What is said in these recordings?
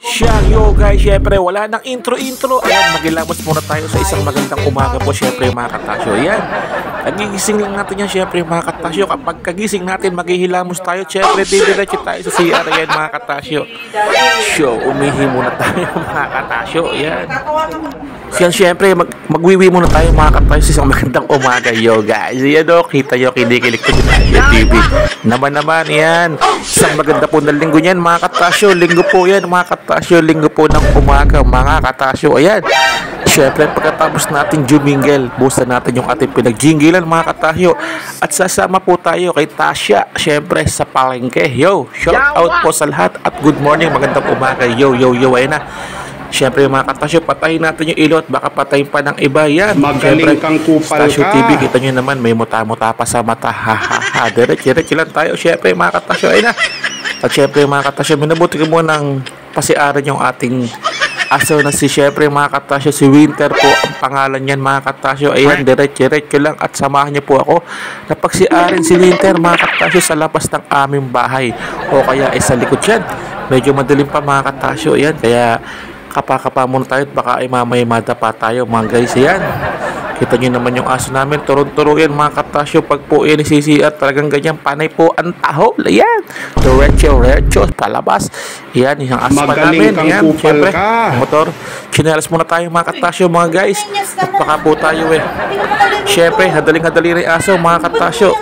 Yo guys, syempre wala nang intro. Ayan, magilamos muna tayo sa isang magandang umaga po syempre mga katasyo. Ayan, nagigising lang natin yan syempre mga katasyo. Kapag kagising natin, maghihilamos tayo. Syempre, didiretso tayo sa CR. Ayan mga katasyo. Umihi muna tayo mga katasyo. Ayan. Yan syempre, magwiwi muna tayo mga katasyo sa isang magandang umaga. Yo guys, ayan o, kita nyo, kinikilig ko yung TV. Naman, yan. Isang maganda po na linggo niyan mga katasyo. Linggo po yan mga katasyo. Linggo po ng umaga mga katasyo. Ayan. Syempre pagkatapos natin jumingle, busta natin yung ating pinagjinggilan mga katasyo. At sasama po tayo kay Tasha. Syempre sa palengke. Yo, shout out po sa lahat. At good morning, magandang umaga. Yo, ayan na. Syempre mga katasyo, patayin natin yung ilot, baka patayin pa ng iba yan. Magaling kang kupal Tasyo ka. TV, kita nyo naman, may muta-muta pa sa mata. Diretso lang tayo. Syempre mga katasyo, ay na. At syempre mga katasyo, minabuti ko muna ng pasiaran yung ating aso na si syempre mga katasyo, si Winter po ang pangalan niyan mga katasyo. Ayan, diretso lang at samahan niyo po ako na pagsiarin si Winter mga katasyo sa labas ng aming bahay o kaya sa likod yan. Medyo madilim pa mga katasyo, ayan, kaya kapa muna tayo at baka ay mamaya madapa tayo mga guys. Yan, kita nyo naman yung aso namin, turun-turo yan mga katasyo. Pag po yan CCR, talagang ganyan, panay po ang taho. Yan, diretso palabas. Yan, yung aso pa namin. Yan, syempre motor, chinelas muna tayo mga katasyo mga guys. At baka po tayo syempre hadaling-hadali rin aso mga katasyo.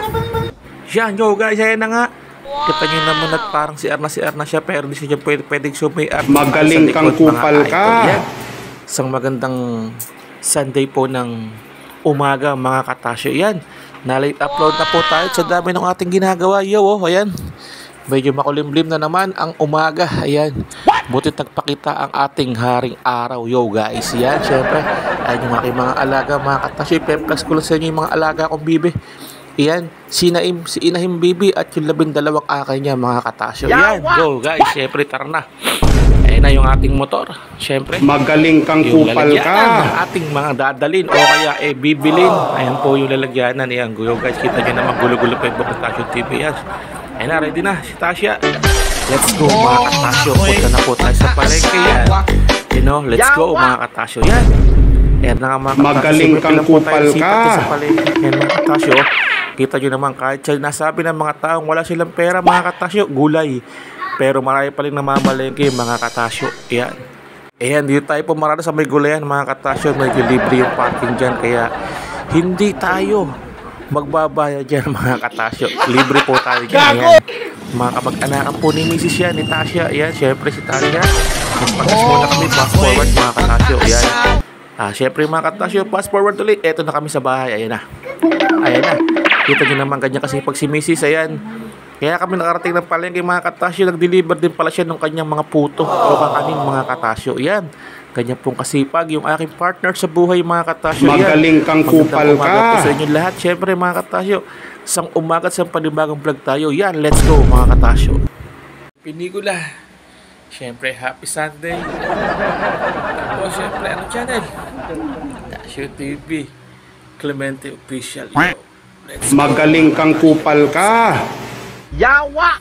Yan, yo guys, ayan na nga. Kita nyo naman at parang si R na siya, pero hindi siya pwedeng sumayar. Magaling kang kupal ka. Isang magandang Sunday po ng umaga mga katasyo. Yan, na-late upload na po tayo sa dami ng ating ginagawa. Ayan, medyo makulimlim na naman ang umaga. Ayan, butit nagpakita ang ating haring araw. Yo guys, yan, syempre ayan yung aking mga alaga mga katasyo. Pemplas ko lang sa inyo yung mga alaga kong bibi. Iyan, si Inahim Bibi at yung 12 akay niya mga katasyo. Yan, go guys, syempre tara na. Ayan na yung ating motor, syempre. Magaling kang kupal ka. Ng ating mga dadalin o kaya bibilin. Ayan po yung lalagyanan. Ayan, go guys, kita nyo naman gulo-gulo pa yung Tasyo TV. Yan. Ayan na, ready na si Tasha. Let's go mga katasyo. Punta na po tayo sa palengke yan. You know, let's go mga katasyo. Yan. Ayan na nga mga katasyo. Magaling kang kupal ka. Ayan mga katasyo. Kita nyo naman, kahit nasabi ng mga taong wala silang pera mga katasyo, gulay. Pero marami pa rin namamalengke mga katasyo. Ayan. Ayan, dito tayo pumarada sa may gulayan mga katasyo. Medyo libre yung parking dyan. Kaya hindi tayo magbabayad dyan mga katasyo. Libre po tayo dyan. Ayan. Mga kapag-anakan po ni Mrs. yan, ni Tasha. Ayan, syempre si Tasha. Magpagas muna kami, fast forward mga katasyo. Ayan. Syempre mga katasyo, fast forward ulit. Eto na kami sa bahay. Ayan na. Ayan na. Kita nyo naman ganyan kasi pag si Mrs. Ayan. Kaya kami nakarating ng palengke mga katasyo. Nag-deliver din pala siya ng kanyang mga puto o kakaning mga katasyo. Ayan. Ganyan pong kasipag yung aking partner sa buhay mga katasyo. Magaling kang kupal ka. Sa inyo lahat. Syempre mga katasyo, isang umaga sa panibagong vlog tayo. Yan, let's go mga katasyo. Pelikula. Syempre, happy Sunday. Tapos syempre, ano channel? Tasyo TV. Clemente Official. Magaling kang kupal ka. Yawa!